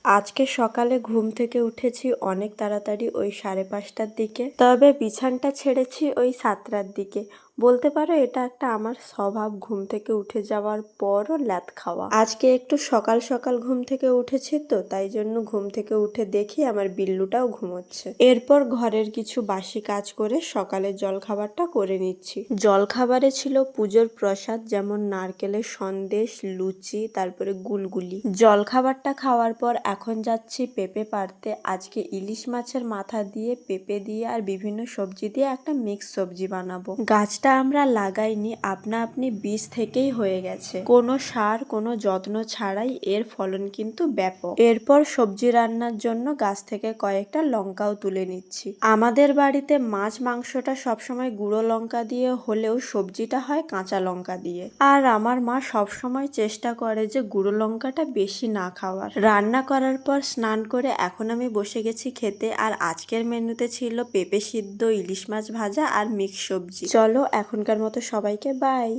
আজকে সকালে ঘুম থেকে উঠেছি অনেক তাড়াতাড়ি, ওই 5:30টার দিকে। তবে বিছানটা ছেড়েছি ওই 7টার দিকে। বলতে পারো এটা একটা আমার স্বভাব, ঘুম থেকে উঠে যাওয়ার পরও ল্যাদ খাওয়া। আজকে একটু সকাল সকাল ঘুম থেকে উঠেছি তো, তাই জন্য ঘুম থেকে উঠে দেখি আমার বিল্লুটাও ঘুমোচ্ছে। এরপর ঘরের কিছু বাসি কাজ করে সকালের জলখাবারটা করে নিচ্ছি। জলখাবারে ছিল পুজোর প্রসাদ, যেমন নারকেলের সন্দেশ, লুচি, তারপরে গুলগুলি। জলখাবারটা খাওয়ার পর এখন যাচ্ছি পেঁপে পাড়তে। আজকে ইলিশ মাছের মাথা দিয়ে, পেঁপে দিয়ে আর বিভিন্ন সবজি দিয়ে একটা মিক্স সবজি বানাবো। গাছটা আমরা লাগাইনি, আপনা আপনি বীজ থেকেই হয়ে গেছে, কোনো সার কোনো যত্ন ছাড়াই এর ফলন কিন্তু ব্যাপক। এরপর সবজি রান্নার জন্য গাছ থেকে কয়েকটা লঙ্কাও তুলে নিচ্ছি। আমাদের বাড়িতে মাছ মাংসটা সবসময় গুঁড়ো লঙ্কা দিয়ে হলেও সবজিটা হয় কাঁচা লঙ্কা দিয়ে। আর আমার মা সবসময় চেষ্টা করে যে গুঁড়ো লঙ্কাটা বেশি না খাওয়ার। রান্না করার পর স্নান করে এখন আমি বসে গেছি খেতে। আর আজকের মেনুতে ছিল পেঁপে সিদ্ধ, ইলিশ মাছ ভাজা আর মিক্স সবজি। চলো এখনকার মতো সবাইকে বাই।